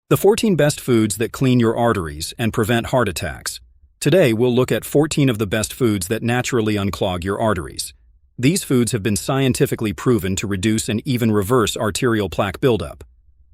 The 14 best foods that clean your arteries and prevent heart attacks. Today, we'll look at 14 of the best foods that naturally unclog your arteries. These foods have been scientifically proven to reduce and even reverse arterial plaque buildup.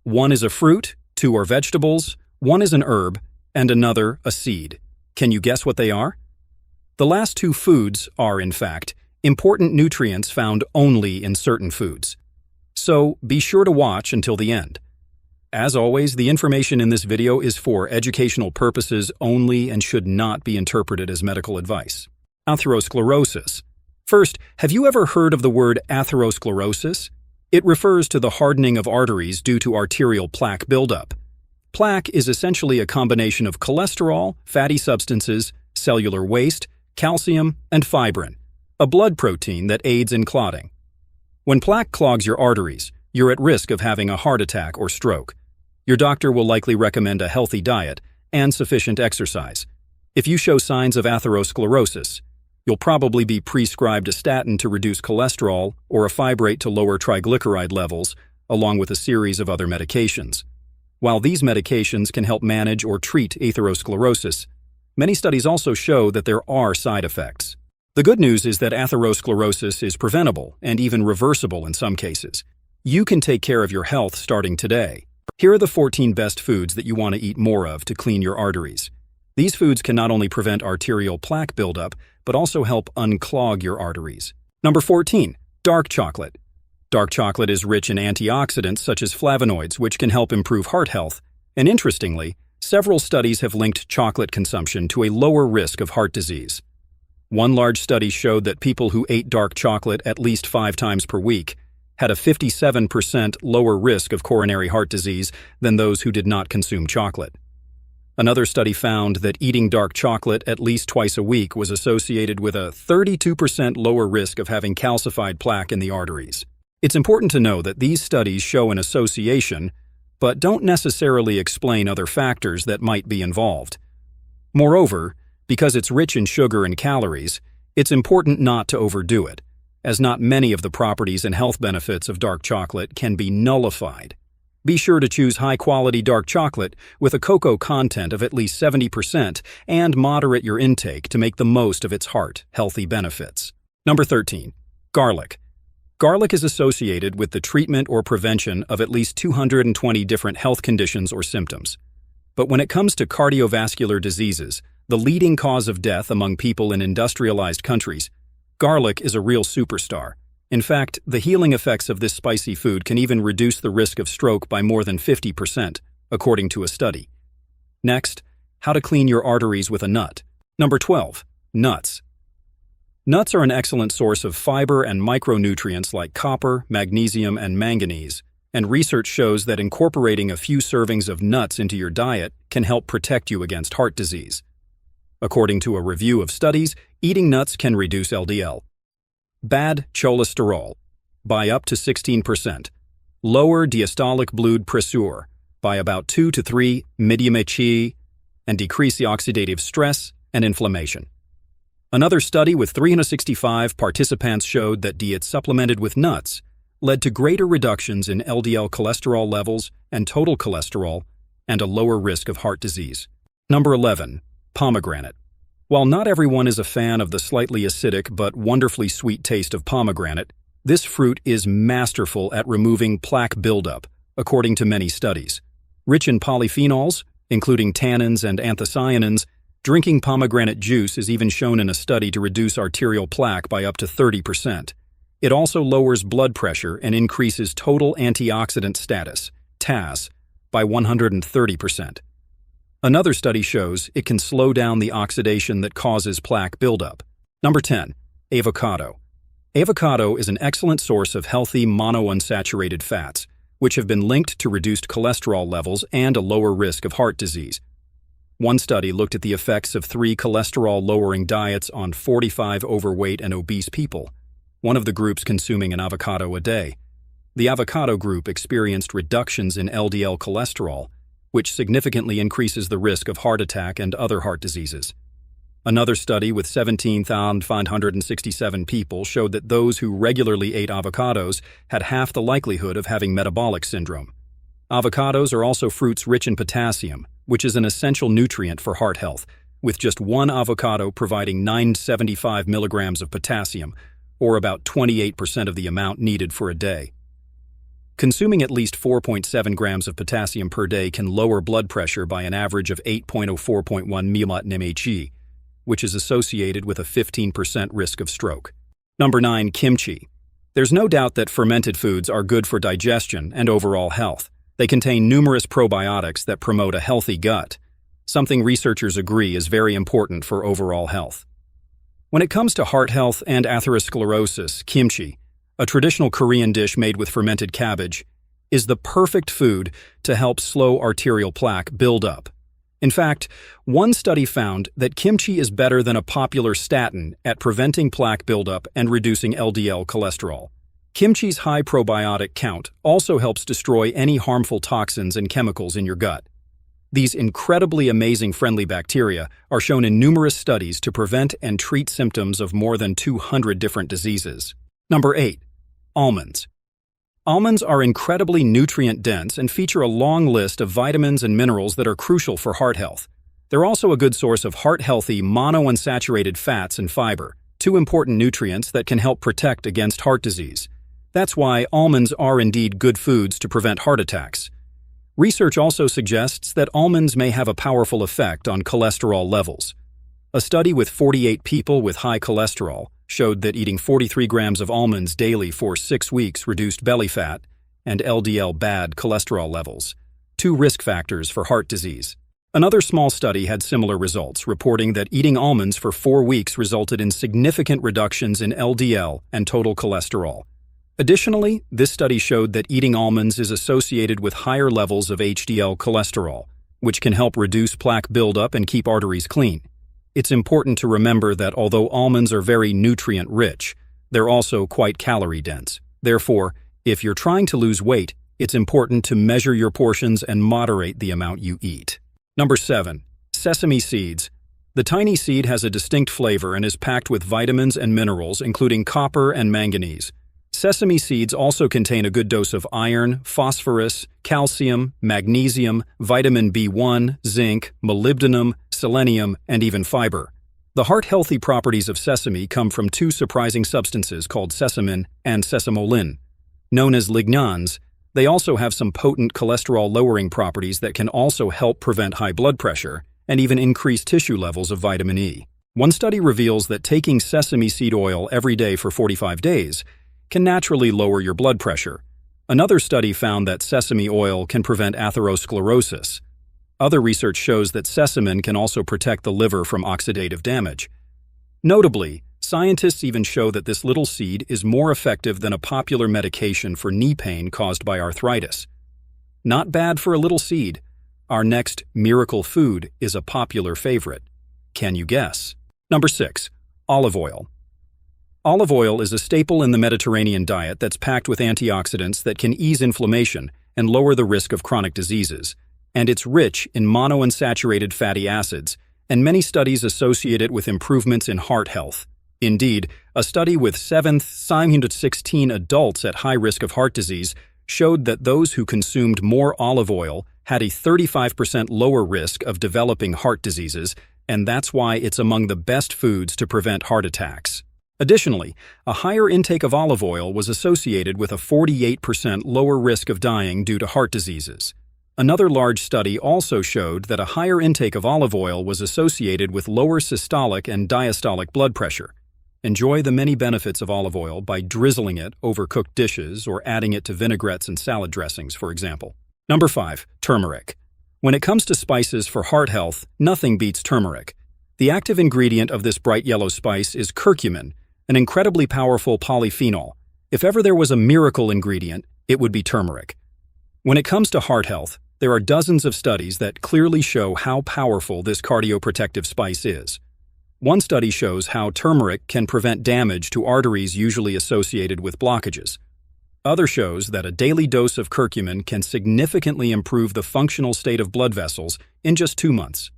One is a fruit, two are vegetables, one is an herb, and another a seed. Can you guess what they are? The last two foods are, in fact, important nutrients found only in certain foods. So, be sure to watch until the end. As always, the information in this video is for educational purposes only and should not be interpreted as medical advice. Atherosclerosis. First, have you ever heard of the word atherosclerosis? It refers to the hardening of arteries due to arterial plaque buildup. Plaque is essentially a combination of cholesterol, fatty substances, cellular waste, calcium, and fibrin, a blood protein that aids in clotting. When plaque clogs your arteries, you're at risk of having a heart attack or stroke. Your doctor will likely recommend a healthy diet and sufficient exercise. If you show signs of atherosclerosis, you'll probably be prescribed a statin to reduce cholesterol or a fibrate to lower triglyceride levels, along with a series of other medications. While these medications can help manage or treat atherosclerosis, many studies also show that there are side effects. The good news is that atherosclerosis is preventable and even reversible in some cases. You can take care of your health starting today. Here are the 14 best foods that you want to eat more of to clean your arteries. These foods can not only prevent arterial plaque buildup, but also help unclog your arteries. Number 14. Dark chocolate. Dark chocolate is rich in antioxidants such as flavonoids, which can help improve heart health. And interestingly, several studies have linked chocolate consumption to a lower risk of heart disease. One large study showed that people who ate dark chocolate at least 5 times per week had a 57% lower risk of coronary heart disease than those who did not consume chocolate. Another study found that eating dark chocolate at least twice a week was associated with a 32% lower risk of having calcified plaque in the arteries. It's important to know that these studies show an association, but don't necessarily explain other factors that might be involved. Moreover, because it's rich in sugar and calories, it's important not to overdo it, as not many of the properties and health benefits of dark chocolate can be nullified. Be sure to choose high-quality dark chocolate with a cocoa content of at least 70% and moderate your intake to make the most of its heart-healthy benefits. Number 13. Garlic. Garlic is associated with the treatment or prevention of at least 220 different health conditions or symptoms. But when it comes to cardiovascular diseases, the leading cause of death among people in industrialized countries, garlic is a real superstar. In fact, the healing effects of this spicy food can even reduce the risk of stroke by more than 50%, according to a study. Next, how to clean your arteries with a nut. Number 12. Nuts. Nuts are an excellent source of fiber and micronutrients like copper, magnesium, and manganese, and research shows that incorporating a few servings of nuts into your diet can help protect you against heart disease. According to a review of studies, eating nuts can reduce LDL, bad cholesterol, by up to 16%, lower diastolic blood pressure by about 2 to 3 mmHg, and decrease the oxidative stress and inflammation. Another study with 365 participants showed that diets supplemented with nuts led to greater reductions in LDL cholesterol levels and total cholesterol and a lower risk of heart disease. Number 11. Pomegranate. While not everyone is a fan of the slightly acidic but wonderfully sweet taste of pomegranate, this fruit is masterful at removing plaque buildup, according to many studies. Rich in polyphenols, including tannins and anthocyanins, drinking pomegranate juice is even shown in a study to reduce arterial plaque by up to 30%. It also lowers blood pressure and increases total antioxidant status, TAS, by 130%. Another study shows it can slow down the oxidation that causes plaque buildup. Number 10. Avocado. Avocado is an excellent source of healthy monounsaturated fats, which have been linked to reduced cholesterol levels and a lower risk of heart disease. One study looked at the effects of 3 cholesterol-lowering diets on 45 overweight and obese people, one of the groups consuming an avocado a day. The avocado group experienced reductions in LDL cholesterol, which significantly increases the risk of heart attack and other heart diseases. Another study with 17,567 people showed that those who regularly ate avocados had half the likelihood of having metabolic syndrome. Avocados are also fruits rich in potassium, which is an essential nutrient for heart health, with just one avocado providing 975 milligrams of potassium, or about 28% of the amount needed for a day. Consuming at least 4.7 grams of potassium per day can lower blood pressure by an average of 8.04.1 mmHg, which is associated with a 15% risk of stroke. Number 9. Kimchi. There's no doubt that fermented foods are good for digestion and overall health. They contain numerous probiotics that promote a healthy gut, something researchers agree is very important for overall health. When it comes to heart health and atherosclerosis, kimchi, a traditional Korean dish made with fermented cabbage, is the perfect food to help slow arterial plaque build up. In fact, one study found that kimchi is better than a popular statin at preventing plaque buildup and reducing LDL cholesterol. Kimchi's high probiotic count also helps destroy any harmful toxins and chemicals in your gut. These incredibly amazing friendly bacteria are shown in numerous studies to prevent and treat symptoms of more than 200 different diseases. Number 8. Almonds. Almonds are incredibly nutrient-dense and feature a long list of vitamins and minerals that are crucial for heart health. They're also a good source of heart-healthy monounsaturated fats and fiber, two important nutrients that can help protect against heart disease. That's why almonds are indeed good foods to prevent heart attacks. Research also suggests that almonds may have a powerful effect on cholesterol levels. A study with 48 people with high cholesterol showed that eating 43 grams of almonds daily for 6 weeks reduced belly fat and LDL bad cholesterol levels, two risk factors for heart disease. Another small study had similar results, reporting that eating almonds for 4 weeks resulted in significant reductions in LDL and total cholesterol. Additionally, this study showed that eating almonds is associated with higher levels of HDL cholesterol, which can help reduce plaque buildup and keep arteries clean. It's important to remember that although almonds are very nutrient-rich, they're also quite calorie-dense. Therefore, if you're trying to lose weight, it's important to measure your portions and moderate the amount you eat. Number 7. Sesame seeds. The tiny seed has a distinct flavor and is packed with vitamins and minerals, including copper and manganese. Sesame seeds also contain a good dose of iron, phosphorus, calcium, magnesium, vitamin B1, zinc, molybdenum, selenium, and even fiber. The heart-healthy properties of sesame come from two surprising substances called sesamin and sesamolin. Known as lignans, they also have some potent cholesterol-lowering properties that can also help prevent high blood pressure and even increase tissue levels of vitamin E. One study reveals that taking sesame seed oil every day for 45 days can naturally lower your blood pressure. Another study found that sesame oil can prevent atherosclerosis. Other research shows that sesamin can also protect the liver from oxidative damage. Notably, scientists even show that this little seed is more effective than a popular medication for knee pain caused by arthritis. Not bad for a little seed. Our next miracle food is a popular favorite. Can you guess? Number 6. Olive oil. Olive oil is a staple in the Mediterranean diet that's packed with antioxidants that can ease inflammation and lower the risk of chronic diseases. And it's rich in monounsaturated fatty acids, and many studies associate it with improvements in heart health. Indeed, a study with 716 adults at high risk of heart disease showed that those who consumed more olive oil had a 35% lower risk of developing heart diseases, and that's why it's among the best foods to prevent heart attacks. Additionally, a higher intake of olive oil was associated with a 48% lower risk of dying due to heart diseases. Another large study also showed that a higher intake of olive oil was associated with lower systolic and diastolic blood pressure. Enjoy the many benefits of olive oil by drizzling it over cooked dishes or adding it to vinaigrettes and salad dressings, for example. Number 5. Turmeric. When it comes to spices for heart health, nothing beats turmeric. The active ingredient of this bright yellow spice is curcumin, an incredibly powerful polyphenol. If ever there was a miracle ingredient, it would be turmeric. When it comes to heart health, there are dozens of studies that clearly show how powerful this cardioprotective spice is. One study shows how turmeric can prevent damage to arteries usually associated with blockages. Other shows that a daily dose of curcumin can significantly improve the functional state of blood vessels in just 2 months.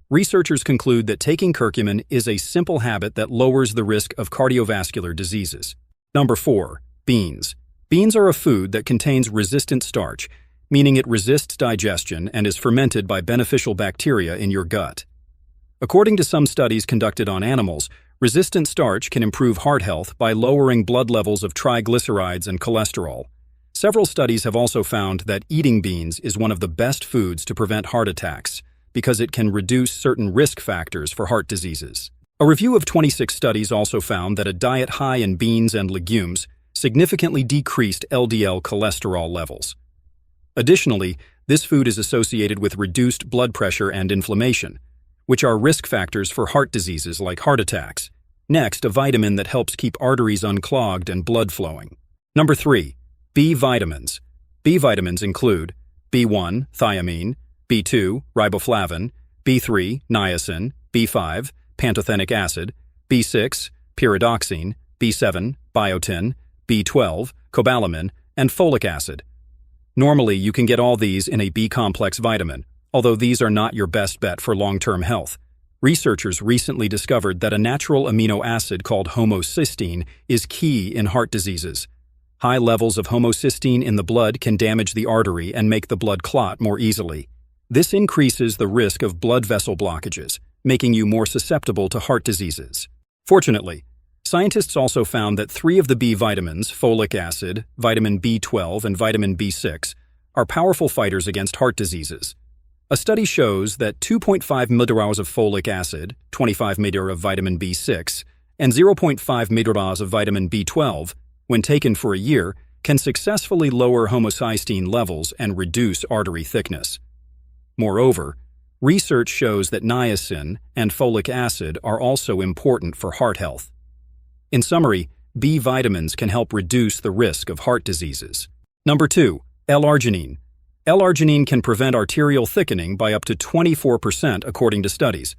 Researchers conclude that taking curcumin is a simple habit that lowers the risk of cardiovascular diseases. Number 4. Beans. Beans are a food that contains resistant starch, meaning it resists digestion and is fermented by beneficial bacteria in your gut. According to some studies conducted on animals, resistant starch can improve heart health by lowering blood levels of triglycerides and cholesterol. Several studies have also found that eating beans is one of the best foods to prevent heart attacks because it can reduce certain risk factors for heart diseases. A review of 26 studies also found that a diet high in beans and legumes significantly decreased LDL cholesterol levels. Additionally, this food is associated with reduced blood pressure and inflammation, which are risk factors for heart diseases like heart attacks. Next, a vitamin that helps keep arteries unclogged and blood flowing. Number 3. B vitamins. B vitamins include B1, thiamine, B2, riboflavin, B3, niacin, B5, pantothenic acid, B6, pyridoxine, B7, biotin, B12, cobalamin, and folic acid. Normally, you can get all these in a B-complex vitamin, although these are not your best bet for long-term health. Researchers recently discovered that a natural amino acid called homocysteine is key in heart diseases. High levels of homocysteine in the blood can damage the artery and make the blood clot more easily. This increases the risk of blood vessel blockages, making you more susceptible to heart diseases. Fortunately, scientists also found that 3 of the B vitamins, folic acid, vitamin B12, and vitamin B6, are powerful fighters against heart diseases. A study shows that 2.5 mg of folic acid, 25 mg of vitamin B6, and 0.5 mg of vitamin B12, when taken for a year, can successfully lower homocysteine levels and reduce artery thickness. Moreover, research shows that niacin and folic acid are also important for heart health. In summary, B vitamins can help reduce the risk of heart diseases. Number 2. L-arginine. L-arginine can prevent arterial thickening by up to 24% according to studies.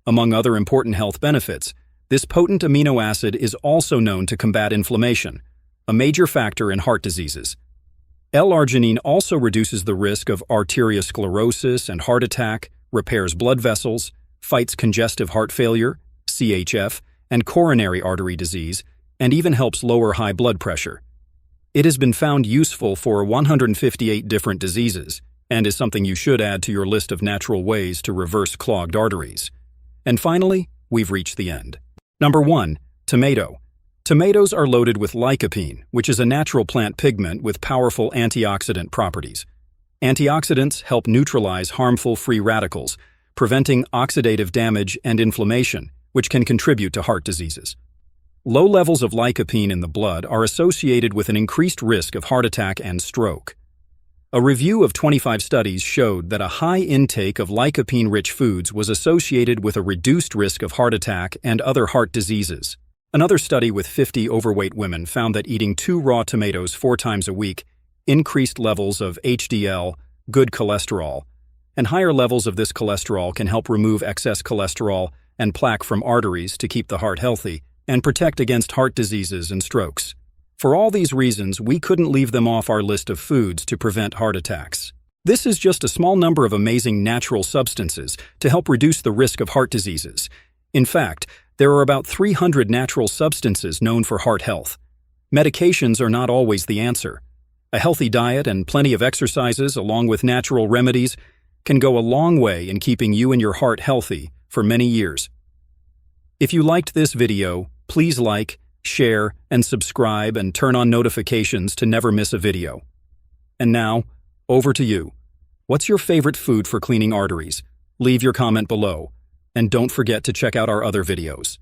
Among other important health benefits, this potent amino acid is also known to combat inflammation, a major factor in heart diseases. L-arginine also reduces the risk of arteriosclerosis and heart attack, repairs blood vessels, fights congestive heart failure, CHF, and coronary artery disease, and even helps lower high blood pressure. It has been found useful for 158 different diseases, and is something you should add to your list of natural ways to reverse clogged arteries. And finally, we've reached the end. Number 1. Tomato. Tomatoes are loaded with lycopene, which is a natural plant pigment with powerful antioxidant properties. Antioxidants help neutralize harmful free radicals, preventing oxidative damage and inflammation, which can contribute to heart diseases. Low levels of lycopene in the blood are associated with an increased risk of heart attack and stroke. A review of 25 studies showed that a high intake of lycopene-rich foods was associated with a reduced risk of heart attack and other heart diseases. Another study with 50 overweight women found that eating 2 raw tomatoes 4 times a week increased levels of HDL, good cholesterol, and higher levels of this cholesterol can help remove excess cholesterol and plaque from arteries to keep the heart healthy and protect against heart diseases and strokes. For all these reasons, we couldn't leave them off our list of foods to prevent heart attacks. This is just a small number of amazing natural substances to help reduce the risk of heart diseases. In fact, there are about 300 natural substances known for heart health. Medications are not always the answer. A healthy diet and plenty of exercises, along with natural remedies, can go a long way in keeping you and your heart healthy for many years. If you liked this video, please like, share, and subscribe and turn on notifications to never miss a video. And now, over to you. What's your favorite food for cleaning arteries? Leave your comment below. And don't forget to check out our other videos.